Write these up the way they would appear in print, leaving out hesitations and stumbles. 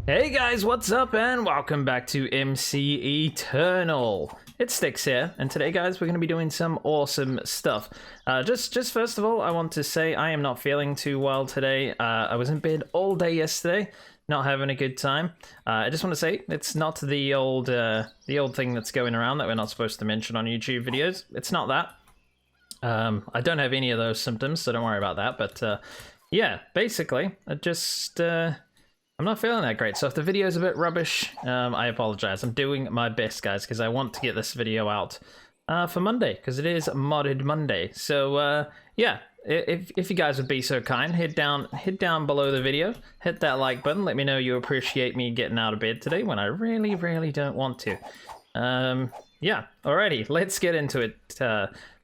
Hey guys, what's up and welcome back to MC Eternal. It's Sticks here, and today guys we're going to be doing some awesome stuff. Just first of all, I want to say I am not feeling too well today. I was in bed all day yesterday, not having a good time. I just want to say it's not the old thing that's going around that we're not supposed to mention on YouTube videos. It's not that. I don't have any of those symptoms, so don't worry about that. But yeah, basically, I'm not feeling that great, so if the video's a bit rubbish, I apologize. I'm doing my best, guys, because I want to get this video out for Monday, because it is Modded Monday. So, yeah, if you guys would be so kind, head down below the video, hit that like button, let me know you appreciate me getting out of bed today when I really, really don't want to. Yeah, alrighty, let's get into it.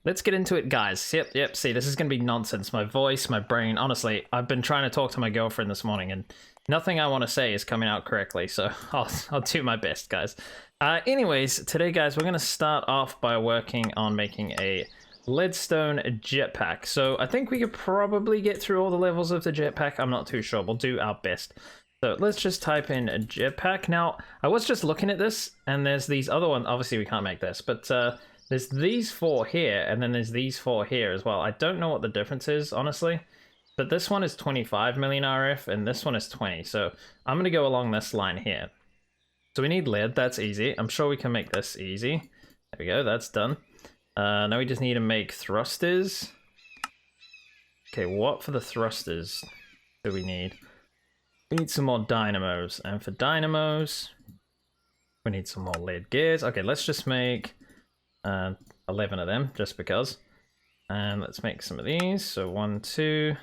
Let's get into it, guys. Yep, see, this is going to be nonsense. My voice, my brain, honestly, I've been trying to talk to my girlfriend this morning, and nothing I want to say is coming out correctly, so I'll do my best, guys. Anyways, today, guys, we're going to start off by working on making a leadstone jetpack. So I think we could probably get through all the levels of the jetpack. I'm not too sure. We'll do our best. So let's just type in a jetpack. Now, I was just looking at this, and there's these other ones. Obviously, we can't make this, but there's these four here, and then there's these four here as well. I don't know what the difference is, honestly. But this one is 25 million RF, and this one is 20. So I'm going to go along this line here. So we need lead. That's easy. I'm sure we can make this easy. There we go. That's done. Now we just need to make thrusters. Okay, what for the thrusters do we need? We need some more dynamos. And for dynamos, we need some more lead gears. Okay, let's just make 11 of them, just because. And let's make some of these. So 1, 2...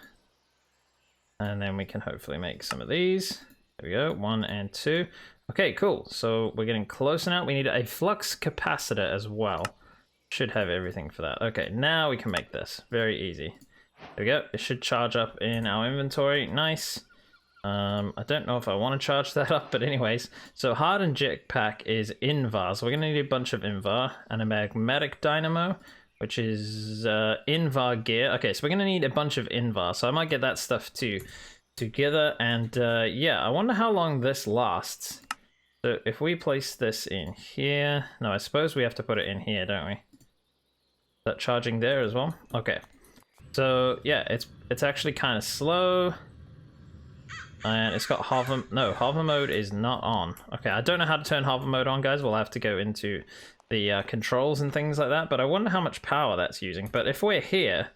and then we can hopefully make some of these. There we go, 1 and 2. Okay, cool. So we're getting close now. We need a flux capacitor as well. Should have everything for that. Okay, now we can make this. Very easy. There we go. It should charge up in our inventory. Nice. I don't know if I want to charge that up, but anyways. So hardened jetpack is Invar. So we're going to need a bunch of Invar and a magnetic dynamo, which is Invar gear. Okay, so we're going to need a bunch of Invar, so I might get that stuff too together. And yeah, I wonder how long this lasts. So if we place this in here... no, I suppose we have to put it in here, don't we? Is that charging there as well? Okay. So yeah, it's actually kind of slow. And it's got hover... no, hover mode is not on. Okay, I don't know how to turn hover mode on, guys. We'll have to go into the controls and things like that, but I wonder how much power that's using. But if we're here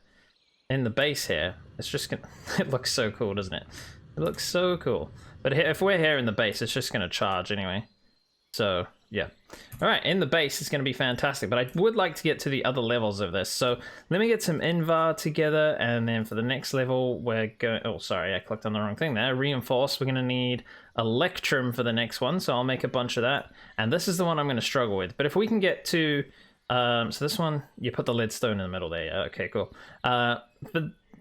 in the base here, it's just gonna... it looks so cool, doesn't it? It looks so cool. But if we're here in the base, it's just gonna charge anyway. So yeah, all right, in the base it's gonna be fantastic, but I would like to get to the other levels of this. So let me get some Invar together, and then for the next level we're going... oh, sorry, I clicked on the wrong thing there. Reinforce. We're gonna need Electrum for the next one, so I'll make a bunch of that. And this is the one I'm going to struggle with. But if we can get to... so this one, you put the leadstone in the middle there. Yeah, okay, cool. But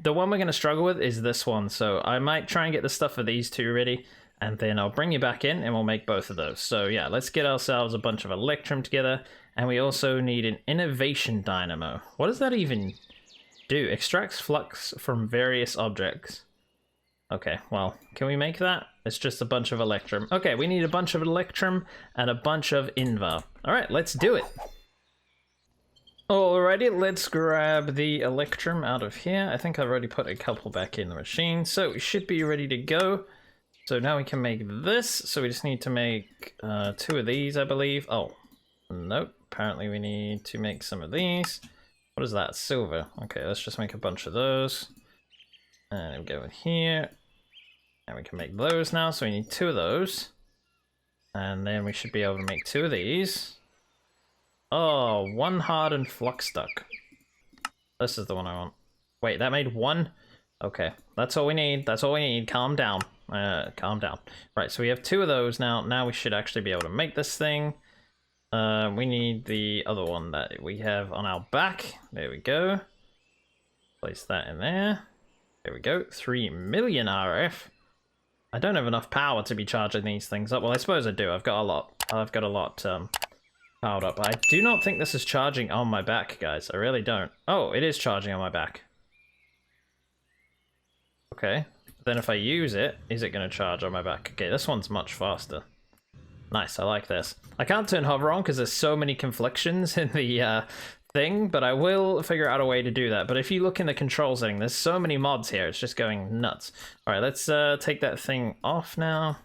the one we're going to struggle with is this one. So I might try and get the stuff for these two ready, and then I'll bring you back in and we'll make both of those. So yeah, let's get ourselves a bunch of Electrum together. And we also need an Innovation Dynamo. What does that even do? Extracts flux from various objects. Okay, well, can we make that? It's just a bunch of Electrum. Okay, we need a bunch of Electrum and a bunch of Invar. All right, let's do it. Alrighty, let's grab the Electrum out of here. I think I've already put a couple back in the machine, so we should be ready to go. So now we can make this. So we just need to make 2 of these, I believe. Oh, nope. Apparently we need to make some of these. What is that? Silver. Okay, let's just make a bunch of those. And we go in here. And we can make those now, so we need 2 of those. And then we should be able to make 2 of these. Oh, 1 hardened flux duct. This is the one I want. Wait, that made 1? Okay, that's all we need. That's all we need. Calm down. Calm down. Right, so we have 2 of those now. Now we should actually be able to make this thing. We need the other one that we have on our back. There we go. Place that in there. There we go. 3 million RF. I don't have enough power to be charging these things up. Well, I suppose I do. I've got a lot powered up. I do not think this is charging on my back, guys. I really don't. Oh, it is charging on my back. Okay. Then if I use it, is it going to charge on my back? Okay, this one's much faster. Nice, I like this. I can't turn hover on because there's so many conflictions in the thing, but I will figure out a way to do that. But if you look in the control setting, there's so many mods here, it's just going nuts. All right, let's take that thing off now.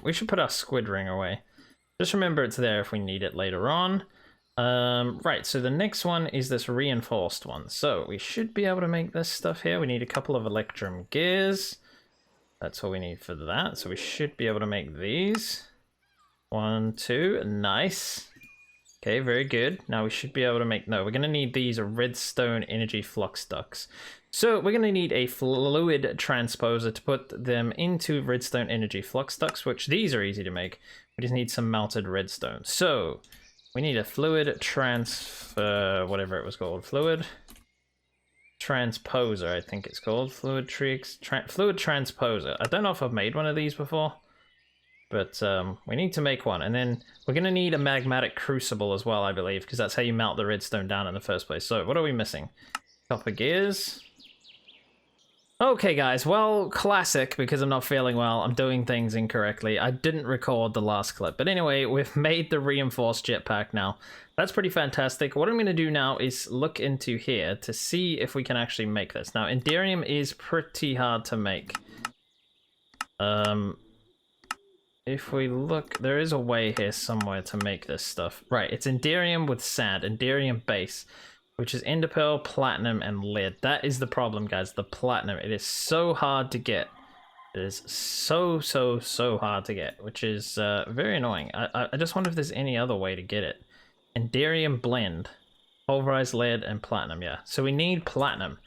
We should put our squid ring away. Just remember it's there if we need it later on. Right, so the next one is this reinforced one. So we should be able to make this stuff here. We need a couple of electrum gears. That's all we need for that. So we should be able to make these. 1, 2, nice. Okay, very good. Now we should be able to make, no, we're going to need these redstone energy flux ducts. So we're going to need a fluid transposer to put them into redstone energy flux ducts, which these are easy to make. We just need some melted redstone. So we need a fluid transfer, whatever it was called, fluid transposer, I think it's called, fluid transposer. I don't know if I've made one of these before. But we need to make one, and then we're going to need a magmatic crucible as well, I believe, because that's how you melt the redstone down in the first place. So what are we missing? Copper gears. Okay, guys, well, classic, because I'm not feeling well. I'm doing things incorrectly. I didn't record the last clip. But anyway, we've made the reinforced jetpack now. That's pretty fantastic. What I'm going to do now is look into here to see if we can actually make this. Now, Enderium is pretty hard to make. If we look, there is a way here somewhere to make this stuff. Right, it's Enderium with sand, Enderium base, which is enderpearl, platinum, and lead. That is the problem, guys, the platinum. It is so hard to get. It is so hard to get, which is very annoying. I just wonder if there's any other way to get it. Enderium blend, pulverized lead, and platinum, yeah. So we need platinum.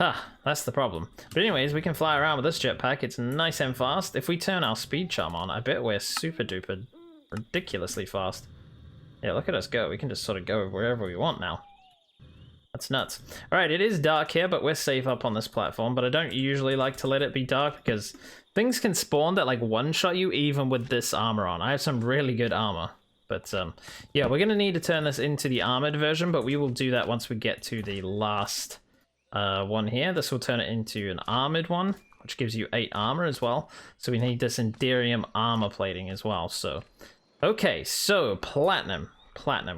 Ah, that's the problem. But anyways, we can fly around with this jetpack. It's nice and fast. If we turn our speed charm on, I bet we're super duper ridiculously fast. Yeah, look at us go. We can just sort of go wherever we want now. That's nuts. Alright, it is dark here, but we're safe up on this platform. But I don't usually like to let it be dark because things can spawn that like one-shot you even with this armor on. I have some really good armor. But yeah, we're going to need to turn this into the armored version, but we will do that once we get to the last one here. This will turn it into an armored one, which gives you 8 armor as well. So we need this Enderium armor plating as well. So, okay, so platinum,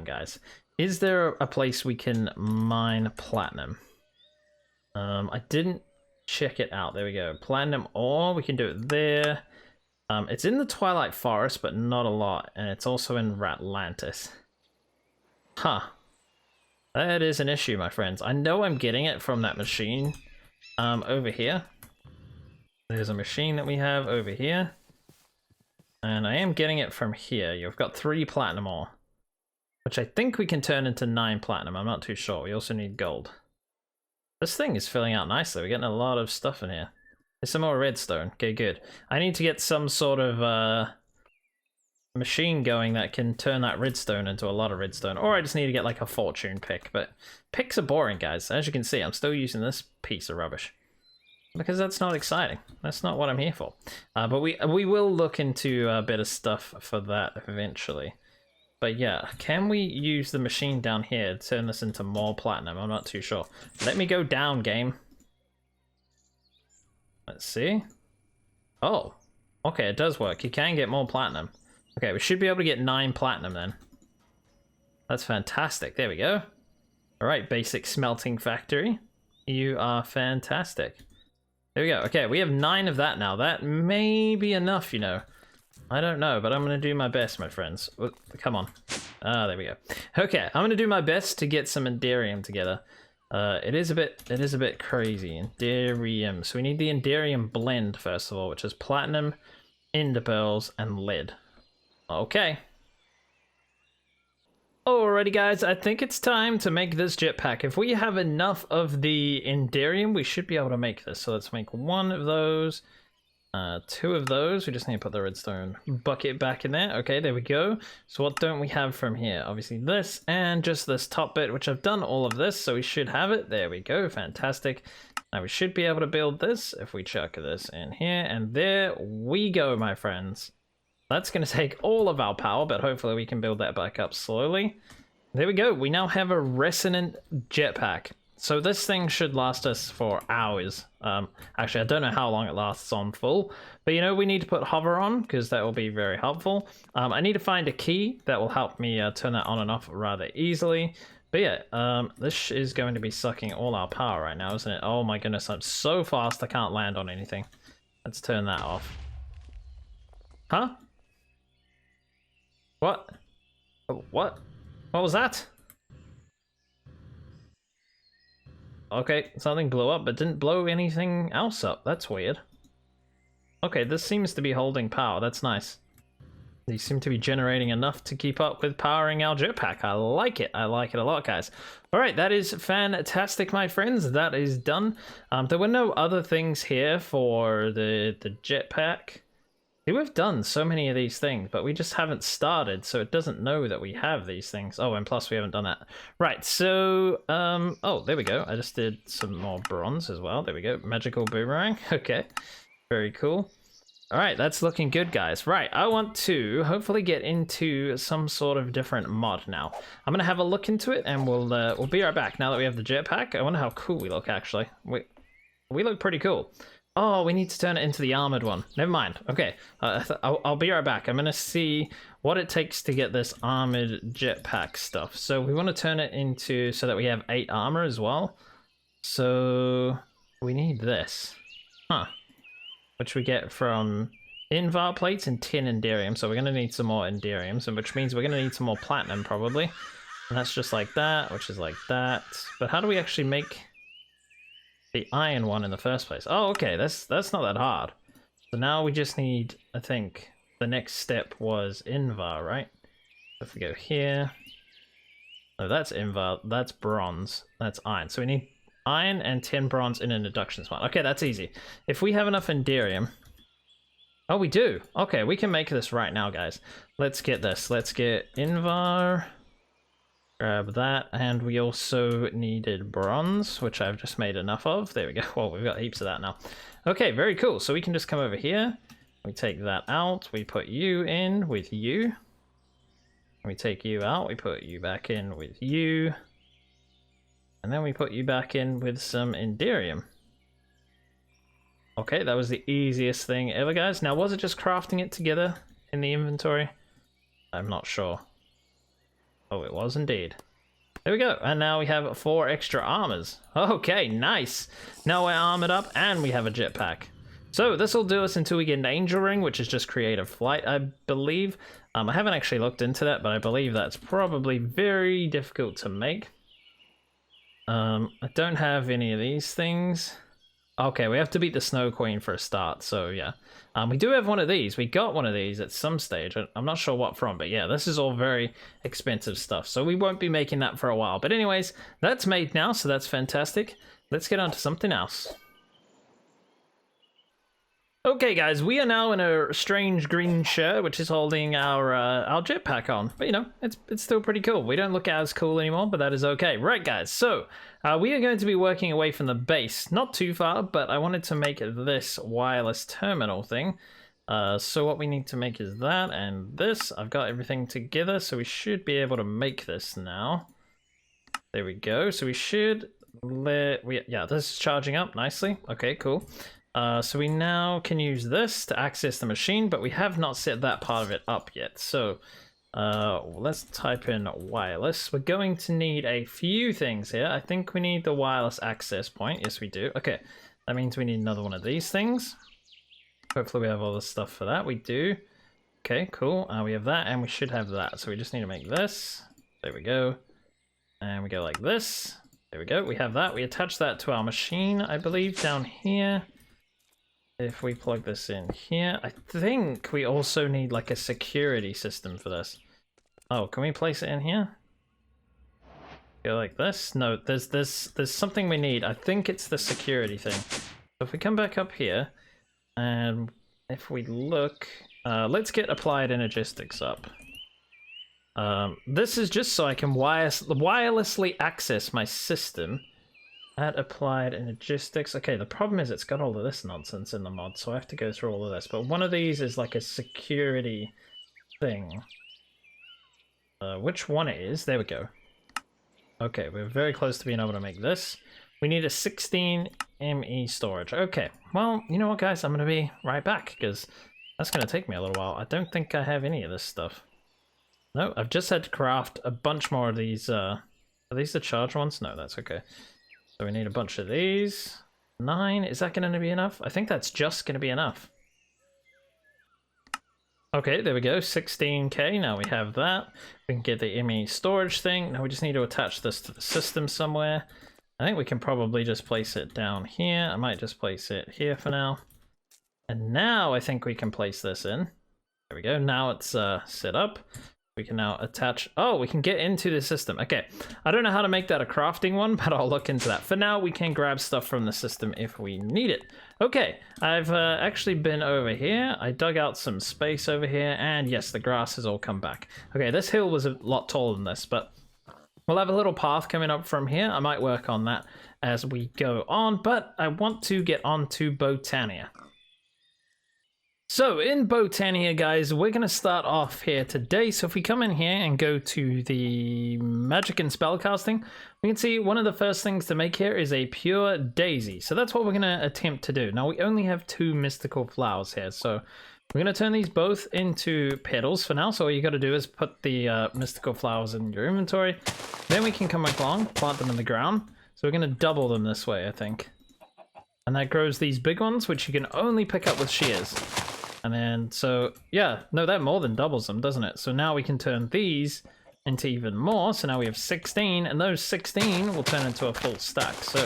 guys. Is there a place we can mine platinum? I didn't check it out. There we go. Platinum ore, we can do it there. It's in the Twilight Forest, but not a lot, and it's also in Ratlantis. Huh. That is an issue, my friends. I know I'm getting it from that machine over here. There's a machine that we have over here. And I am getting it from here. You've got 3 platinum ore, which I think we can turn into 9 platinum. I'm not too sure. We also need gold. This thing is filling out nicely. We're getting a lot of stuff in here. There's some more redstone. Okay, good. I need to get some sort of machine going that can turn that redstone into a lot of redstone, or I just need to get like a fortune pick. But picks are boring, guys. As you can see, I'm still using this piece of rubbish because that's not exciting. That's not what I'm here for. But we will look into better stuff for that eventually. But yeah, can we use the machine down here to turn this into more platinum? I'm not too sure. Let me go down, game. Let's see. Oh, okay, it does work. You can get more platinum. Okay, we should be able to get 9 platinum then. That's fantastic. There we go. All right, basic smelting factory. You are fantastic. There we go. Okay, we have 9 of that now. That may be enough, you know. I don't know, but I'm going to do my best, my friends. Come on. Ah, there we go. Okay, I'm going to do my best to get some Enderium together. It is a bit crazy. Enderium. So we need the Enderium blend first of all, which is platinum, enderpearls, and lead. Okay. Alrighty, guys. I think it's time to make this jetpack. If we have enough of the Enderium, we should be able to make this. So let's make 1 of those. 2 of those. We just need to put the redstone bucket back in there. Okay, there we go. So what don't we have from here? Obviously this and just this top bit, which I've done all of this, so we should have it. There we go. Fantastic. Now we should be able to build this if we chuck this in here, and there we go, my friends. That's going to take all of our power, but hopefully we can build that back up slowly. There we go. We now have a resonant jetpack. So this thing should last us for hours. Actually, I don't know how long it lasts on full, but you know, we need to put hover on because that will be very helpful. I need to find a key that will help me turn that on and off rather easily. But yeah, this is going to be sucking all our power right now, isn't it? Oh my goodness, I'm so fast I can't land on anything. Let's turn that off. Huh? What? What? What was that? Okay, something blew up, but didn't blow anything else up. That's weird. Okay, this seems to be holding power. That's nice. They seem to be generating enough to keep up with powering our jetpack. I like it. I like it a lot, guys. All right, that is fantastic, my friends. That is done. There were no other things here for the jetpack. We've done so many of these things, but we just haven't started, so it doesn't know that we have these things. Oh, and plus we haven't done that. Right, so, oh, there we go. I just did some more bronze as well. There we go. Magical boomerang. Okay, very cool. All right, that's looking good, guys. Right, I want to hopefully get into some sort of different mod now. I'm gonna have a look into it, and we'll be right back. Now that we have the jetpack, I wonder how cool we look. Actually, we look pretty cool. Oh, we need to turn it into the armored one. Never mind. Okay, I'll be right back. I'm gonna see what it takes to get this armored jetpack stuff. So we want to turn it into so that we have 8 armor as well. So we need this, huh? Which we get from invar plates and tin enderium. So we're gonna need some more enderiums, and which means we're gonna need some more platinum probably. And that's just like that, which is like that. But how do we actually make the iron one in the first place? Oh, okay, that's not that hard. So now we just need, I think, the next step was invar, right? If we go here, no, that's invar, that's bronze, that's iron. So we need iron and 10 bronze in an induction smart. Okay, that's easy. If we have enough enderium, oh, we do. Okay, we can make this right now, guys. Let's get this. Let's get invar. Grab that, and we also needed bronze, which I've just made enough of. There we go. Well, we've got heaps of that now. Okay, very cool. So we can just come over here. We take that out. We put you in with you. We take you out. We put you back in with you. And then we put you back in with some enderium. Okay, that was the easiest thing ever, guys. Now, was it just crafting it together in the inventory? I'm not sure. Oh, it was indeed. There we go. And now we have 4 extra armors. Okay, nice. Now we're armored up and we have a jetpack. So this will do us until we get an angel ring, which is just creative flight, I believe. I haven't actually looked into that, but I believe that's probably very difficult to make. I don't have any of these things. Okay, we have to beat the Snow Queen for a start, so yeah. We do have one of these. We got one of these at some stage. I'm not sure what from, but yeah, this is all very expensive stuff, so we won't be making that for a while. But anyways, that's made now, so that's fantastic. Let's get on to something else. Okay, guys, we are now in a strange green shirt, which is holding our jetpack on. But, you know, it's still pretty cool. We don't look as cool anymore, but that is okay. Right, guys, so we are going to be working away from the base. Not too far, but I wanted to make this wireless terminal thing. So what we need to make is that and this. I've got everything together, so we should be able to make this now. There we go. So we should yeah, this is charging up nicely. Okay, cool. So we now can use this to access the machine, but we have not set that part of it up yet. So let's type in wireless. We're going to need a few things here. I think we need the wireless access point. Yes, we do. Okay, that means we need another one of these things. Hopefully we have all the stuff for that. We do. Okay, cool. We have that, and we should have that. So we just need to make this. There we go. And we go like this. There we go. We have that. We attach that to our machine, I believe, down here. If we plug this in here, I think we also need like a security system for this. Oh, can we place it in here? Go like this? No, there's something we need. I think it's the security thing. So if we come back up here, and if we look, let's get applied energistics up. This is just so I can wirelessly access my system. Add applied energistics. Okay, the problem is it's got all of this nonsense in the mod, so I have to go through all of this. But one of these is like a security thing. Which one it is? There we go. Okay, we're very close to being able to make this. We need a 16 ME storage. Okay, well, you know what, guys? I'm going to be right back because that's going to take me a little while. I don't think I have any of this stuff. No, I've just had to craft a bunch more of these. Are these the charge ones? No, that's okay. So we need a bunch of these. 9, is that going to be enough? I think that's just going to be enough. Okay, there we go, 16k, now we have that. We can get the ME storage thing. Now we just need to attach this to the system somewhere. I think we can probably just place it down here. I might just place it here for now. And now I think we can place this in. There we go, now it's set up. We can now attach, oh, we can get into the system. Okay, I don't know how to make that a crafting one, but I'll look into that. For now, we can grab stuff from the system if we need it. Okay, I've actually been over here. I dug out some space over here, and yes, the grass has all come back. Okay, this hill was a lot taller than this, but we'll have a little path coming up from here. I might work on that as we go on, but I want to get on to Botania. So in Botania, guys, we're going to start off here today. So if we come in here and go to the magic and spellcasting, we can see one of the first things to make here is a pure daisy. So that's what we're going to attempt to do. Now we only have 2 mystical flowers here. So we're going to turn these both into petals for now. So all you got to do is put the mystical flowers in your inventory. Then we can come along, plant them in the ground. So we're going to double them this way, I think. And that grows these big ones, which you can only pick up with shears. And then, so, yeah, no, that more than doubles them, doesn't it? So now we can turn these into even more. So now we have 16, and those 16 will turn into a full stack. So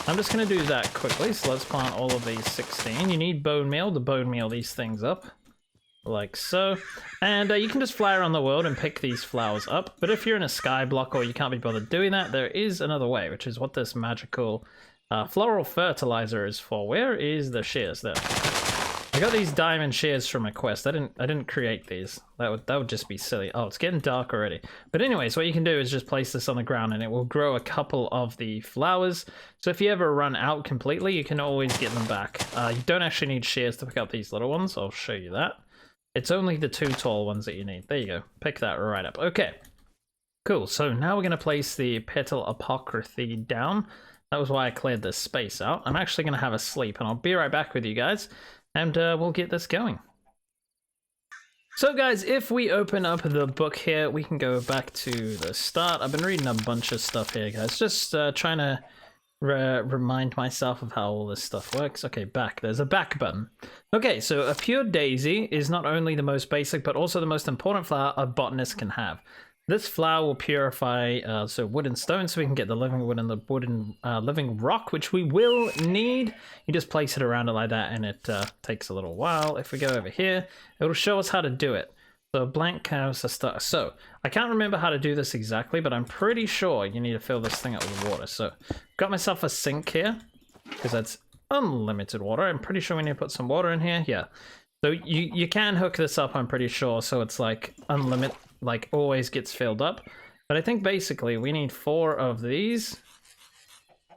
I'm just going to do that quickly. So let's plant all of these 16. You need bone meal to bone meal these things up, like so. And you can just fly around the world and pick these flowers up. But if you're in a sky block or you can't be bothered doing that, there is another way, which is what this magical floral fertilizer is for. Where is the shears? There. I got these diamond shears from a quest. I didn't create these. That would just be silly. Oh, it's getting dark already. But anyways, what you can do is just place this on the ground and it will grow a couple of the flowers. So if you ever run out completely, you can always get them back. You don't actually need shears to pick up these little ones. I'll show you that. It's only the 2 tall ones that you need. There you go. Pick that right up. Okay. Cool. So now we're going to place the petal apocryphy down. That was why I cleared this space out. I'm actually going to have a sleep and I'll be right back with you guys. And we'll get this going. So guys, if we open up the book here, we can go back to the start. I've been reading a bunch of stuff here, guys. Just trying to remind myself of how all this stuff works. Okay, back. There's a back button. Okay, so a pure daisy is not only the most basic, but also the most important flower a botanist can have. This flower will purify wood and stone, so we can get the living wood and the wooden living rock, which we will need. You just place it around it like that, and it takes a little while. If we go over here, it will show us how to do it. So blank canvas to start. So I can't remember how to do this exactly, but I'm pretty sure you need to fill this thing up with water. So got myself a sink here, because that's unlimited water. I'm pretty sure we need to put some water in here. Yeah. So you can hook this up, I'm pretty sure, so it's like unlimited. Like always gets filled up, but I think basically we need 4 of these,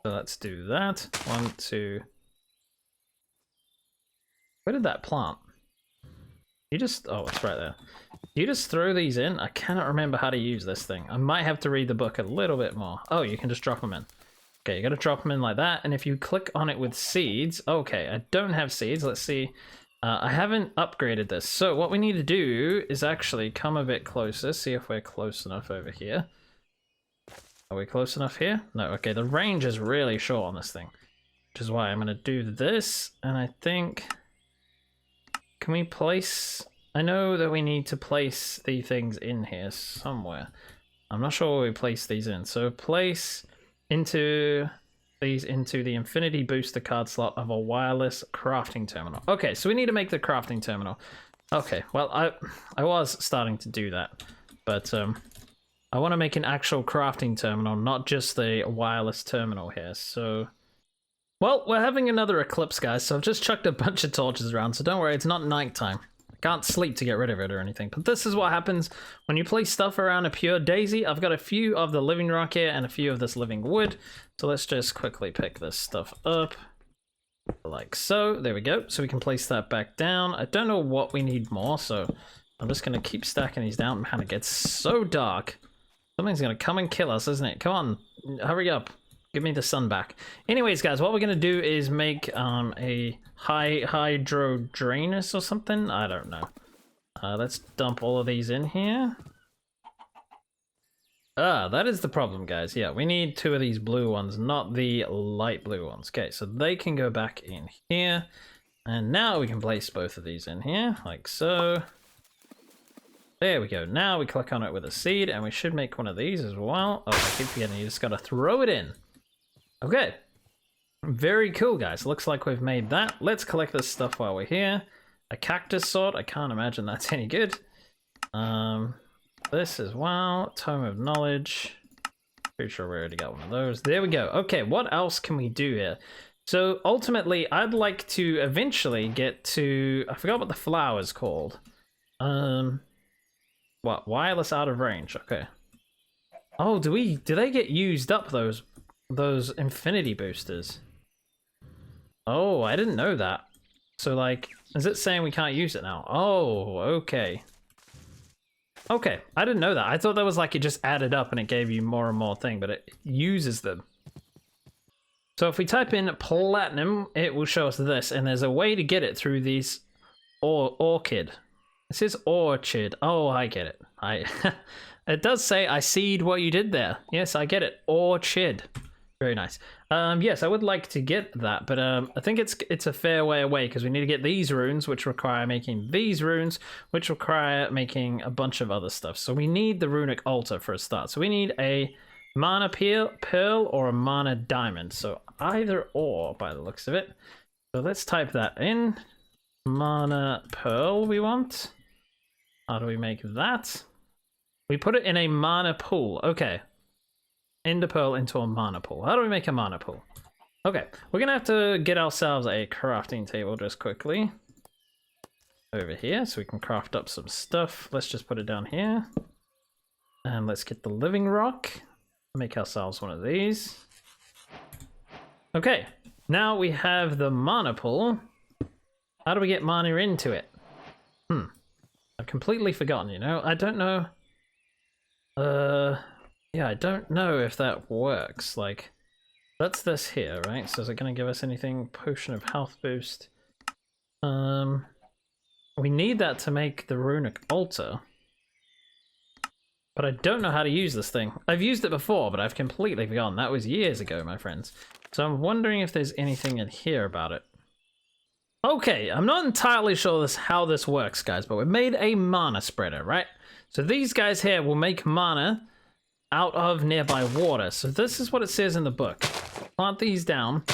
so let's do that. 1, 2. Where did that plant? You just, oh, it's right there. You just throw these in. I cannot remember how to use this thing. I might have to read the book a little bit more. Oh, you can just drop them in. Okay, you gotta drop them in like that, and if you click on it with seeds, okay, I don't have seeds. Let's see. I haven't upgraded this, so what we need to do is actually come a bit closer, see if we're close enough over here. Are we close enough here? No, okay, the range is really short on this thing, which is why I'm going to do this, and I think... Can we place... I know that we need to place the things in here somewhere. I'm not sure where we place these in, so place into... these into the infinity booster card slot of a wireless crafting terminal. Okay, so we need to make the crafting terminal. Okay, well, I was starting to do that, but I want to make an actual crafting terminal, not just the wireless terminal here. So, well, we're having another eclipse, guys, so I've just chucked a bunch of torches around, so don't worry, it's not nighttime. Can't sleep to get rid of it or anything, but this is what happens when you place stuff around a pure daisy. I've got a few of the living rock here and a few of this living wood, so let's just quickly pick this stuff up like so. There we go, so we can place that back down. I don't know what we need more, so I'm just going to keep stacking these down. Man, it gets so dark. Something's going to come and kill us, isn't it? Come on, hurry up. Give me the sun back. Anyways, guys, what we're gonna do is make a hydro drainus or something. I don't know. Let's dump all of these in here. Ah, that is the problem, guys. Yeah, we need 2 of these blue ones, not the light blue ones. Okay, so they can go back in here. And now we can place both of these in here, like so. There we go. Now we click on it with a seed, and we should make one of these as well. Oh, I keep forgetting, you just gotta throw it in. Okay. Very cool, guys. Looks like we've made that. Let's collect this stuff while we're here. A cactus sword. I can't imagine that's any good. This as well. Tome of Knowledge. Pretty sure we already got one of those. There we go. Okay, what else can we do here? So ultimately, I'd like to eventually get to... I forgot what the flower is called. What? Wireless out of range. Okay. Oh, do they get used up, those infinity boosters? Oh, I didn't know that. So, like, is it saying we can't use it now? Oh, okay. Okay, I didn't know that. I thought that was like it just added up and it gave you more and more thing, but it uses them. So if we type in platinum, it will show us this, and there's a way to get it through these orchid. It says orchid. Oh, I get it. It does say I seed what you did there. Yes, I get it. Orchid. Very nice. Yes, I would like to get that, but I think it's a fair way away because we need to get these runes, which require making these runes, which require making a bunch of other stuff. So we need the runic altar for a start. So we need a mana pearl or a mana diamond. So either or, by the looks of it. So let's type that in. Mana pearl we want. How do we make that? We put it in a mana pool. Okay. Ender pearl into a mana pool. How do we make a mana pool? Okay, we're gonna have to get ourselves a crafting table just quickly. Over here, so we can craft up some stuff. Let's just put it down here. And let's get the living rock. Make ourselves one of these. Okay, now we have the mana pool. How do we get mana into it? I've completely forgotten, you know? I don't know. Yeah, I don't know if that works. Like, that's this here, right? So is it going to give us anything? Potion of health boost. We need that to make the runic altar. But I don't know how to use this thing. I've used it before, but I've completely forgotten. That was years ago, my friends. So I'm wondering if there's anything in here about it. Okay, I'm not entirely sure how this works, guys, but we made a mana spreader, right? So these guys here will make mana out of nearby water. So this is what it says in the book. Plant these down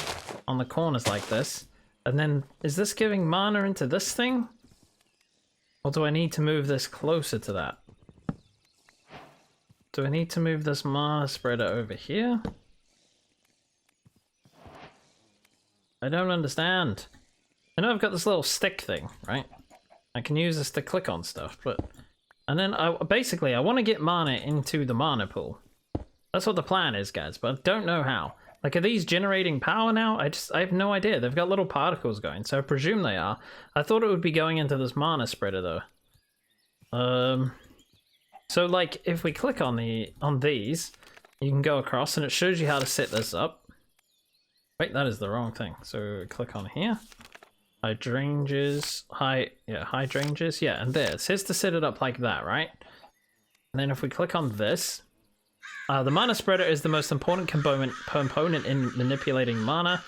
on the corners like this. And then, is this giving mana into this thing? Or do I need to move this closer to that? Do I need to move this mana spreader over here? I don't understand. I know I've got this little stick thing, right? I can use this to click on stuff, but... And then, I want to get mana into the mana pool. That's what the plan is, guys, but I don't know how. Like, are these generating power now? I have no idea. They've got little particles going, so I presume they are. I thought it would be going into this mana spreader, though. So, like, if we click on these, you can go across, and it shows you how to set this up. Wait, that is the wrong thing. So, click on here. Hydrangeas, hydrangeas, yeah, and there. It says to set it up like that, right? And then if we click on this, the mana spreader is the most important component in manipulating mana.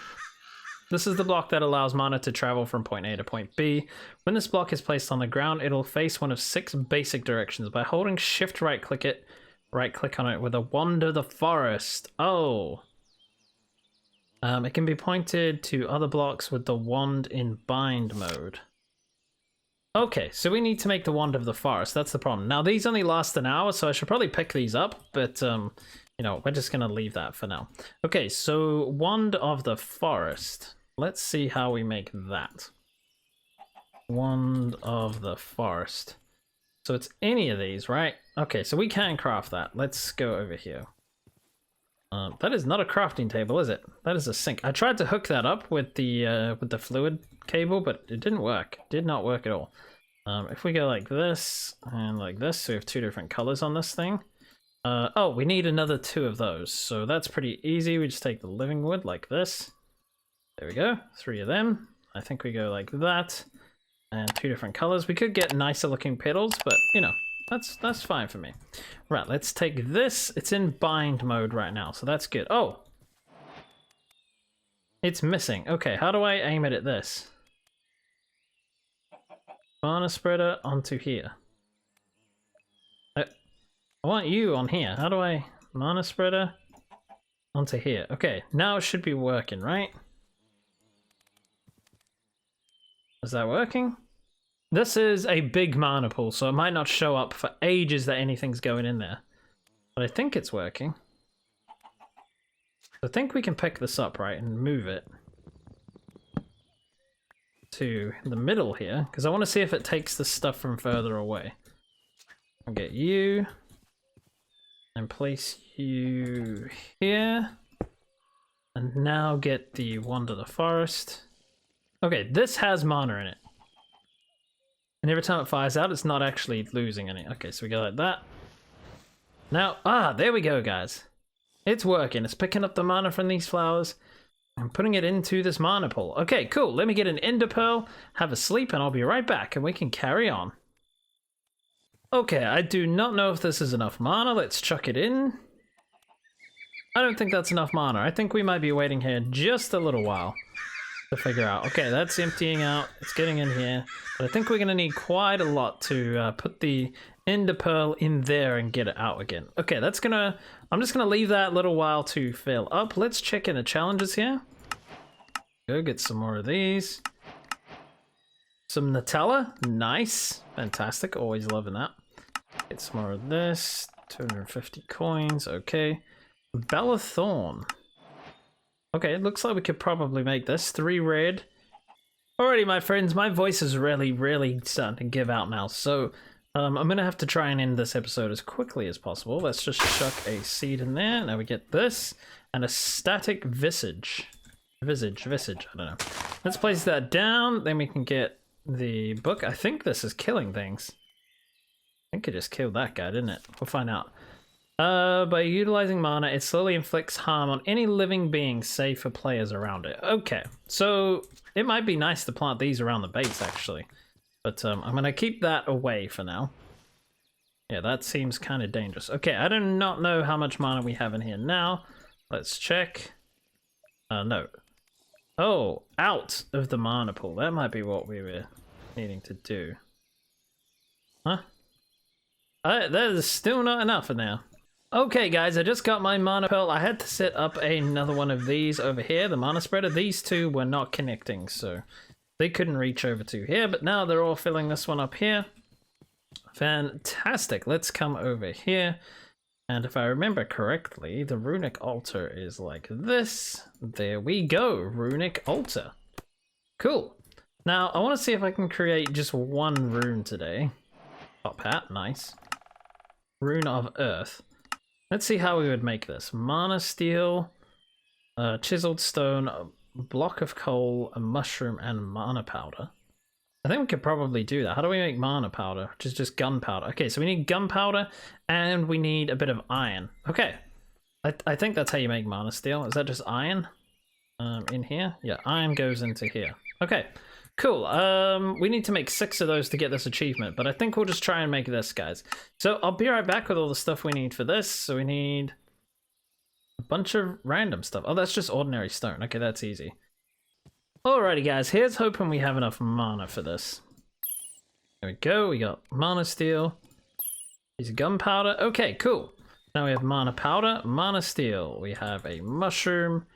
This is the block that allows mana to travel from point A to point B. When this block is placed on the ground, it'll face one of 6 basic directions. By holding shift right click on it with a wand of the forest. Oh. It can be pointed to other blocks with the wand in bind mode. Okay, so we need to make the wand of the forest. That's the problem. Now, these only last an hour, so I should probably pick these up, but, you know, we're just going to leave that for now. Okay, so wand of the forest. Let's see how we make that. Wand of the forest. So it's any of these, right? Okay, so we can craft that. Let's go over here. That is not a crafting table, is it? That is a sink. I tried to hook that up with the fluid cable, but it didn't work. It did not work at all. If we go like this and like this, so we have 2 different colors on this thing. Oh, we need another 2 of those, so that's pretty easy. We just take the living wood like this. There we go, 3 of them. I think we go like that, and 2 different colors. We could get nicer looking petals, but you know, that's fine for me. Right, let's take this. It's in bind mode right now, so that's good. Oh, it's missing. Okay, how do I aim it at this? Mana spreader onto here. I want you on here. How do I mana spreader onto here? Okay, now it should be working, right? Is that working? This is a big mana pool, so it might not show up for ages that anything's going in there. But I think it's working. I think we can pick this up, right, and move it to the middle here, because I want to see if it takes the stuff from further away. I'll get you and place you here, and now get the Wander the Forest. Okay, this has mana in it, and every time it fires out, it's not actually losing any. Okay, so we go like that. Now, there we go, guys. It's working. It's picking up the mana from these flowers and putting it into this mana pool. Okay, cool. Let me get an Ender Pearl, have a sleep, and I'll be right back, and we can carry on. Okay, I do not know if this is enough mana. Let's chuck it in. I don't think that's enough mana. I think we might be waiting here just a little while to figure out. Okay, that's emptying out. It's getting in here. But I think we're going to need quite a lot to put the Ender Pearl in there and get it out again. Okay, I'm just going to leave that a little while to fill up. Let's check in the challenges here. Go get some more of these. Some Nutella. Nice. Fantastic. Always loving that. Get some more of this. 250 coins. Okay. Bella Thorn. Okay, it looks like we could probably make this 3 red. Alrighty, my friends, my voice is really starting to give out now, so I'm gonna have to try and end this episode as quickly as possible. Let's just chuck a seed in there. Now we get this and a static visage. Visage, I don't know. Let's place that down, then we can get the book. I think this is killing things. I think it just killed that guy, didn't it? We'll find out. By utilizing mana, it slowly inflicts harm on any living being, save for players around it. Okay, so it might be nice to plant these around the base, actually. But I'm going to keep that away for now. Yeah, that seems kind of dangerous. Okay, I do not know how much mana we have in here now. Let's check. No. Oh, out of the mana pool. That might be what we were needing to do. Huh? That is still not enough for now. Okay, guys, I just got my mana pearl. I had to set up another one of these over here, the mana spreader. These two were not connecting, so they couldn't reach over to here, but now they're all filling this one up here. Fantastic. Let's come over here. And if I remember correctly, the runic altar is like this. There we go, runic altar. Cool. Now, I want to see if I can create just one rune today. Top hat, nice. Rune of Earth. Let's see how we would make this. Mana steel, chiseled stone, a block of coal, a mushroom, and mana powder. I think we could probably do that. How do we make mana powder? Which is just gunpowder. Okay, so we need gunpowder, and we need a bit of iron. Okay, I think that's how you make mana steel. Is that just iron in here? Yeah, iron goes into here. Okay. Cool. We need to make 6 of those to get this achievement, but I think we'll just try and make this, guys. So I'll be right back with all the stuff we need for this. So we need a bunch of random stuff. Oh, that's just ordinary stone. Okay, that's easy. Alrighty, guys. Here's hoping we have enough mana for this. There we go. We got mana steel. Piece of gunpowder. Okay, cool. Now we have mana powder, mana steel. We have a mushroom.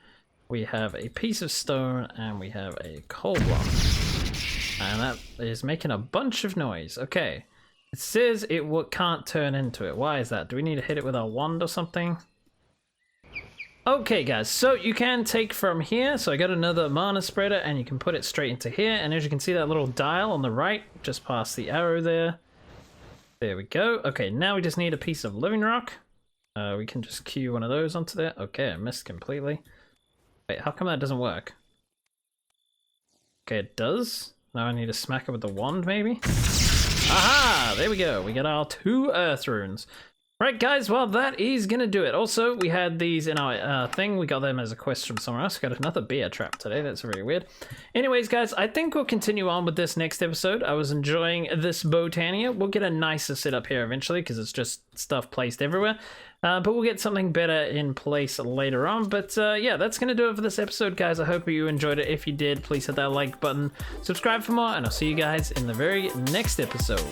We have a piece of stone, and we have a coal block. And that is making a bunch of noise. Okay. It says it can't turn into it. Why is that? Do we need to hit it with our wand or something? Okay, guys. So you can take from here. So I got another mana spreader, and you can put it straight into here. And as you can see, that little dial on the right, just past the arrow there. There we go. Okay, now we just need a piece of living rock. We can just cue one of those onto there. Okay, I missed completely. Wait, how come that doesn't work? Okay, it does. Now I need to smack it with the wand, maybe? Aha! There we go. We got our 2 earth runes. Right, guys, well, that is going to do it. Also, we had these in our thing. We got them as a quest from somewhere else. Got another beer trap today. That's very weird. Anyways, guys, I think we'll continue on with this next episode. I was enjoying this Botania. We'll get a nicer setup here eventually because it's just stuff placed everywhere. But we'll get something better in place later on. But yeah, that's going to do it for this episode, guys. I hope you enjoyed it. If you did, please hit that like button, subscribe for more, and I'll see you guys in the very next episode.